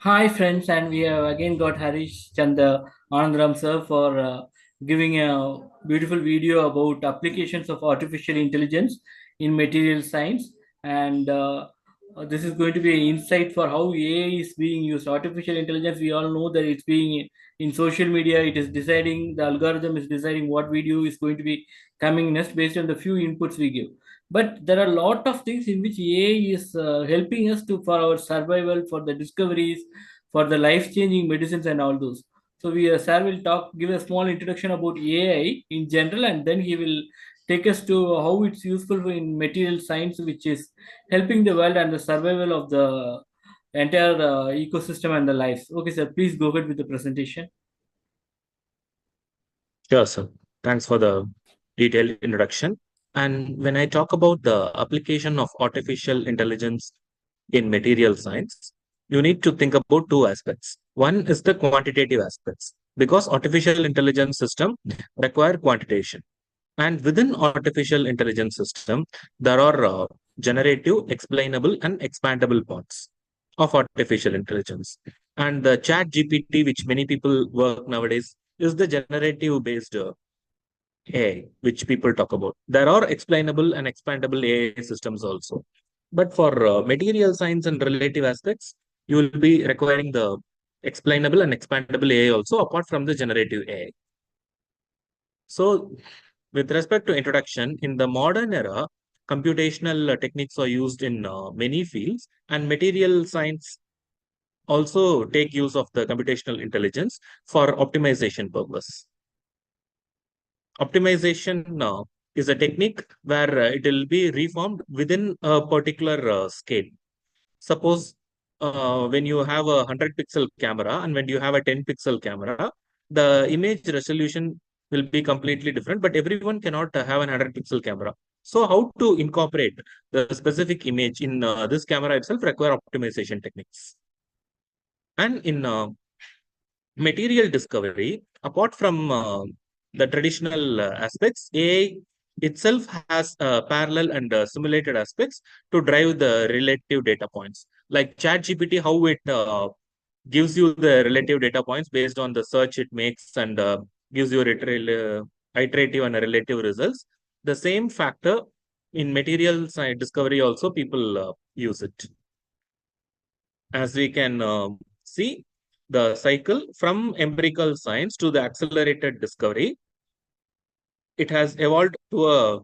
Hi friends, and we have again got Harish Chanda Anandram sir for giving a beautiful video about applications of artificial intelligence in material science. And this is going to be an insight for how AI is being used. Artificial intelligence, we all know that it's being in social media. It is deciding, the algorithm is deciding what video is going to be coming next based on the few inputs we give. But there are a lot of things in which AI is helping us to for our survival, for the discoveries, for the life-changing medicines and all those. So Sir will give a small introduction about AI in general, and then he will take us to how it's useful in material science, which is helping the world and the survival of the entire ecosystem and the life. Okay, sir, please go ahead with the presentation. Sure, sir. Thanks for the detailed introduction. And when I talk about the application of artificial intelligence in material science, you need to think about two aspects. One is the quantitative aspects, because artificial intelligence system require quantitation. And within artificial intelligence system, there are generative, explainable, and expandable parts of artificial intelligence. And the chat GPT, which many people work nowadays, is the generative based AI, which people talk about. There are explainable and expandable AI systems also. But for material science and relative aspects, you will be requiring the explainable and expandable AI also, apart from the generative AI. So, with respect to introduction, in the modern era, computational techniques are used in many fields, and material science also take use of the computational intelligence for optimization purpose. Optimization is a technique where it will be reformed within a particular scale. Suppose when you have a 100 pixel camera and when you have a 10 pixel camera, the image resolution will be completely different, but everyone cannot have an 100 pixel camera. So how to incorporate the specific image in this camera itself require optimization techniques. And in material discovery, apart from the traditional aspects, AI itself has parallel and simulated aspects to drive the relative data points. Like ChatGPT, how it gives you the relative data points based on the search it makes and gives you iterative and relative results. The same factor in material science discovery also people use it. As we can see, the cycle from empirical science to the accelerated discovery, it has evolved to a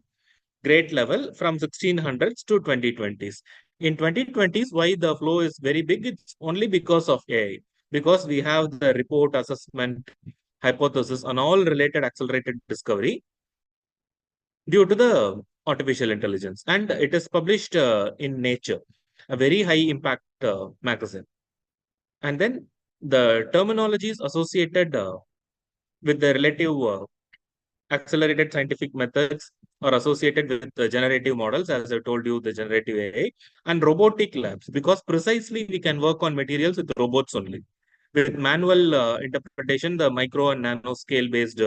great level from 1600s to 2020s. In 2020s, why the flow is very big? It's only because of AI, because we have the report, assessment, hypothesis, and all related accelerated discovery due to the artificial intelligence. And it is published in Nature, a very high impact magazine. And then the terminologies associated with the relative accelerated scientific methods are associated with the generative models, as I told you, the generative AI, and robotic labs, because precisely we can work on materials with robots only. With manual interpretation, the micro and nano scale based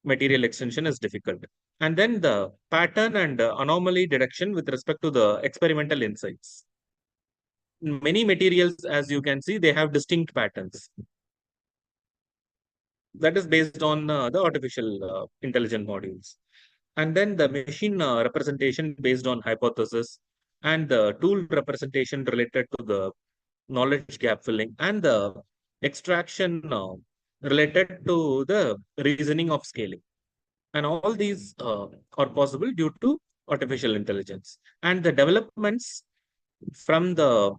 material extension is difficult. And then the pattern and anomaly detection with respect to the experimental insights. Many materials, as you can see, they have distinct patterns that is based on the artificial intelligent modules. And then the machine representation based on hypothesis, and the tool representation related to the knowledge gap filling, and the extraction related to the reasoning of scaling. And all these are possible due to artificial intelligence. And the developments from the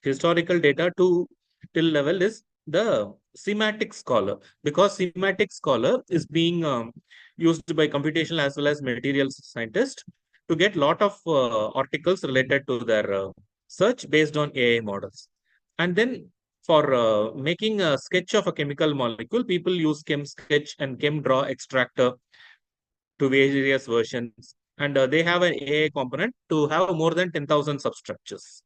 historical data to till level is the semantic scholar, because semantic scholar is being used by computational as well as materials scientists to get lot of articles related to their search based on AI models. And then for making a sketch of a chemical molecule, people use ChemSketch and ChemDraw extractor to various versions, and they have an AI component to have more than 10,000 substructures.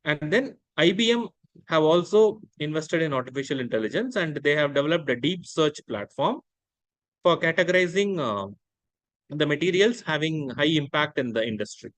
And then IBM have also invested in artificial intelligence, and they have developed a deep search platform for categorizing the materials having high impact in the industry.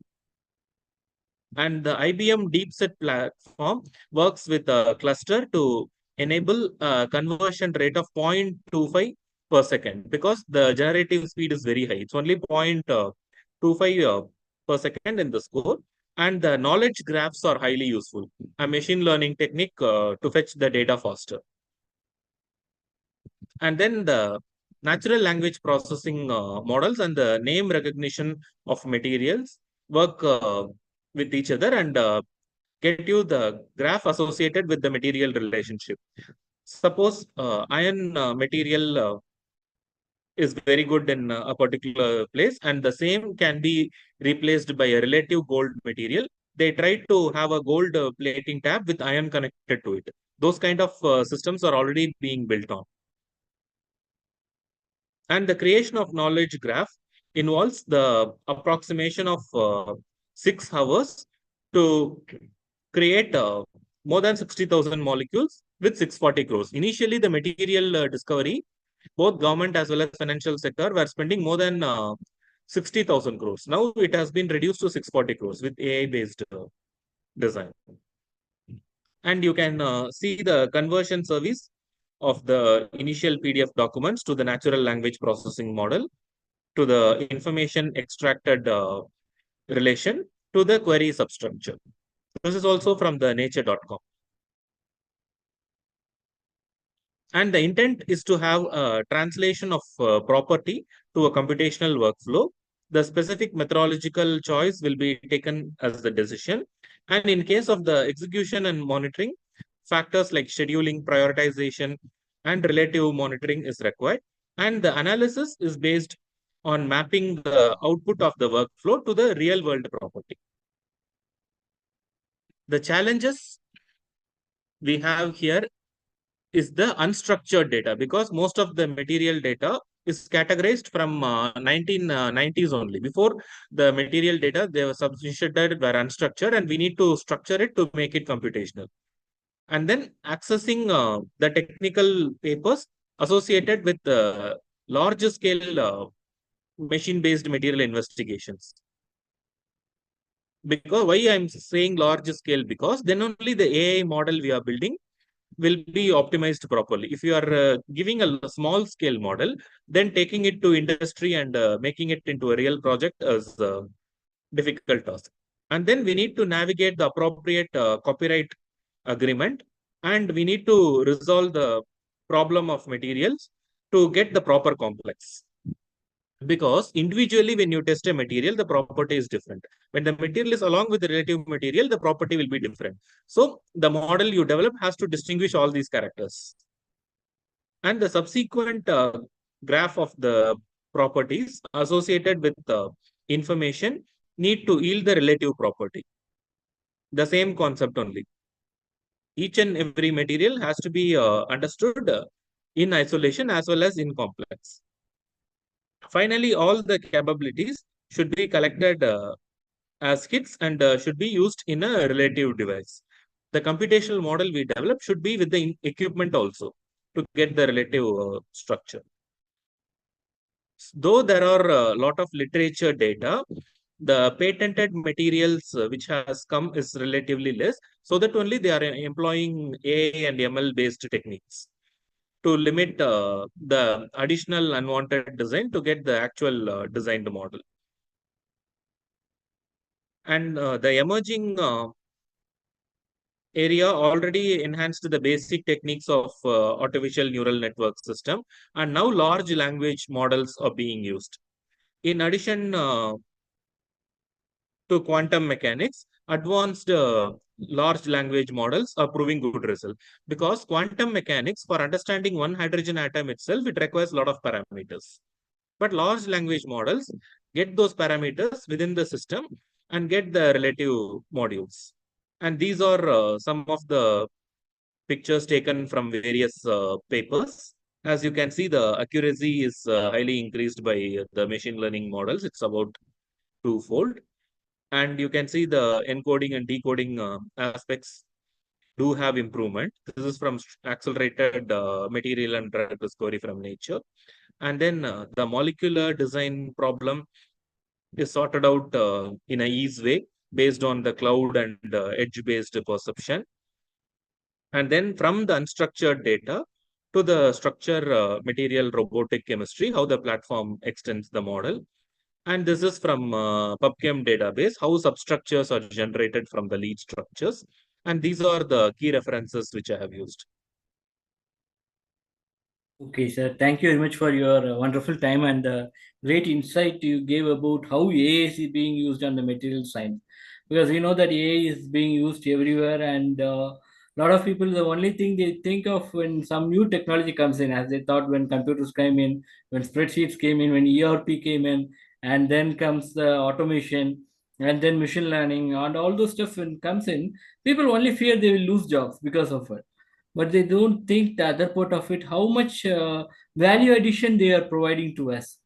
And the IBM DeepSet platform works with a cluster to enable a conversion rate of 0.25 per second, because the generative speed is very high. It's only 0.25 per second in the score. And the knowledge graphs are highly useful, a machine learning technique to fetch the data faster. And then the natural language processing models and the name recognition of materials work with each other and get you the graph associated with the material relationship. Suppose iron material is very good in a particular place, and the same can be replaced by a relative gold material. They try to have a gold plating tab with iron connected to it. Those kind of systems are already being built on. And the creation of knowledge graph involves the approximation of 6 hours to create more than 60,000 molecules with 640 crores. Initially, the material discovery, both government as well as financial sector were spending more than 60,000 crores. Now it has been reduced to 640 crores with AI-based design. And you can see the conversion service of the initial PDF documents to the natural language processing model, to the information extracted relation, to the query substructure. This is also from the nature.com. And the intent is to have a translation of property to a computational workflow. The specific methodological choice will be taken as the decision. And in case of the execution and monitoring, factors like scheduling, prioritization, and relative monitoring is required. And the analysis is based on mapping the output of the workflow to the real world property. The challenges we have here is the unstructured data, because most of the material data is categorized from 1990s only. Before the material data, they were substituted were unstructured, and we need to structure it to make it computational. And then accessing the technical papers associated with large scale machine-based material investigations. Because why I'm saying large scale? Because then only the AI model we are building will be optimized properly. If you are giving a small scale model, then taking it to industry and making it into a real project is a difficult task. And then we need to navigate the appropriate copyright agreement, and we need to resolve the problem of materials to get the proper complex. Because individually, when you test a material, the property is different. When the material is along with the relative material, the property will be different. So the model you develop has to distinguish all these characters. And the subsequent graph of the properties associated with the information need to yield the relative property. The same concept only. Each and every material has to be understood in isolation as well as in complex. Finally, all the capabilities should be collected as hits and should be used in a relative device. The computational model we develop should be with the equipment also to get the relative structure. Though there are a lot of literature data, the patented materials which has come is relatively less, so that only they are employing AI and ML based techniques to limit the additional unwanted design to get the actual designed model. And the emerging area already enhanced the basic techniques of artificial neural network system, and now large language models are being used. In addition to quantum mechanics, advanced large language models are proving good result, because quantum mechanics, for understanding one hydrogen atom itself, it requires a lot of parameters. But large language models get those parameters within the system and get the relative modules. And these are some of the pictures taken from various papers. As you can see, the accuracy is highly increased by the machine learning models. It's about twofold. And you can see the encoding and decoding aspects do have improvement. This is from accelerated material and drug discovery from Nature. And then the molecular design problem is sorted out in a ease way. based on the cloud and edge-based perception. And then from the unstructured data to the structure material robotic chemistry, how the platform extends the model. And this is from PubChem database, how substructures are generated from the lead structures. And these are the key references which I have used. Okay, sir. Thank you very much for your wonderful time and great insight you gave about how AI is being used on the material science. Because you know that AI is being used everywhere, and a lot of people, the only thing they think of when some new technology comes in, as they thought when computers came in, when spreadsheets came in, when ERP came in, and then comes the automation, and then machine learning, and all those stuff when comes in, people only fear they will lose jobs because of it, but they don't think the other part of it, how much value addition they are providing to us.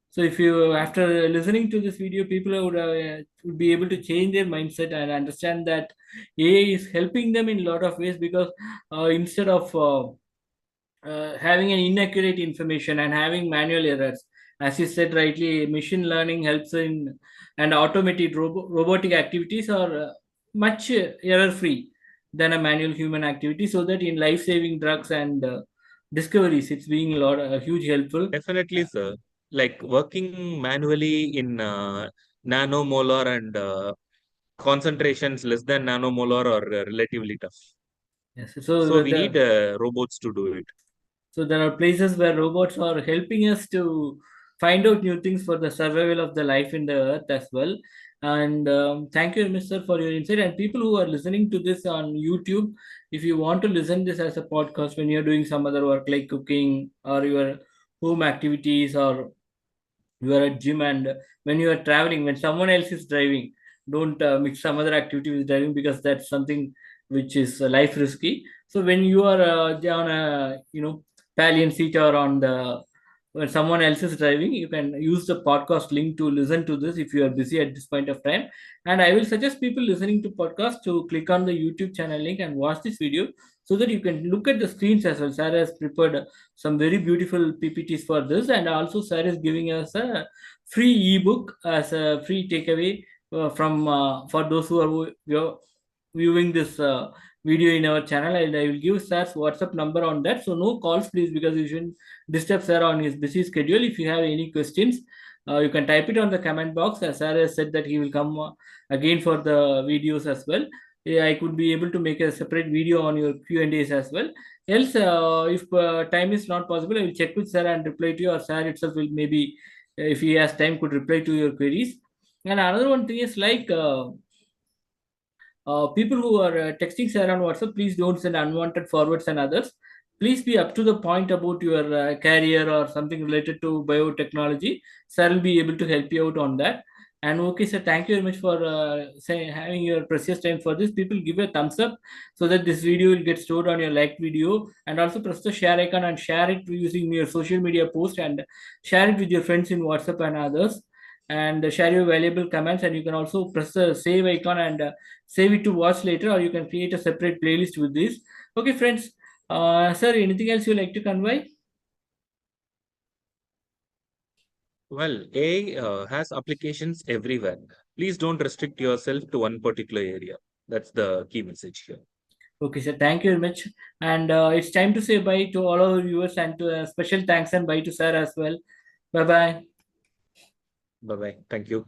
So if you, after listening to this video, people would be able to change their mindset and understand that AI is helping them in a lot of ways, because instead of having an inaccurate information and having manual errors, as you said rightly, machine learning helps in, and automated robotic activities are much error free than a manual human activity, so that in life saving drugs and discoveries it's being a huge helpful. Definitely, sir. Like working manually in nanomolar and concentrations less than nanomolar are relatively tough. Yes, so So we need robots to do it. so there are places where robots are helping us to find out new things for the survival of the life in the earth as well. And thank you, Mr. for your insight. And people who are listening to this on YouTube, if you want to listen this as a podcast when you're doing some other work like cooking or your home activities, or you are at gym, and when you are traveling, when someone else is driving, don't mix some other activity with driving, because that's something which is life risky. So when you are on a pallion seat, or on the, when someone else is driving, you can use the podcast link to listen to this if you are busy at this point of time. And I will suggest people listening to podcast to click on the YouTube channel link and watch this video, so that you can look at the screens as well. Sarah has prepared some very beautiful PPTs for this, and also Sarah is giving us a free ebook as a free takeaway from for those who are viewing this video in our channel. And I will give Sarah's WhatsApp number on that. So no calls, please, because you shouldn't disturb Sarah on his busy schedule. If you have any questions, you can type it on the comment box. As Sarah said that he will come again for the videos as well. Yeah, I could be able to make a separate video on your Q&As as well. Else, if time is not possible, I will check with Sarah and reply to you, or Sarah itself will maybe, if he has time, could reply to your queries. And another one thing is like people who are texting Sarah on WhatsApp, please don't send unwanted forwards and others. Please be up to the point about your career or something related to biotechnology. Sarah will be able to help you out on that. And okay, sir, thank you very much for having your precious time for this. People give a thumbs up so that this video will get stored on your liked video, and also press the share icon and share it using your social media post, and share it with your friends in WhatsApp and others, and share your valuable comments. And you can also press the save icon and save it to watch later, or you can create a separate playlist with this. Okay, friends. Sir, anything else you like to convey? Well, AI has applications everywhere. Please don't restrict yourself to one particular area. That's the key message here. Okay, sir. Thank you very much. And it's time to say bye to all our viewers, and to special thanks and bye to sir as well. Bye bye. Bye bye. Thank you.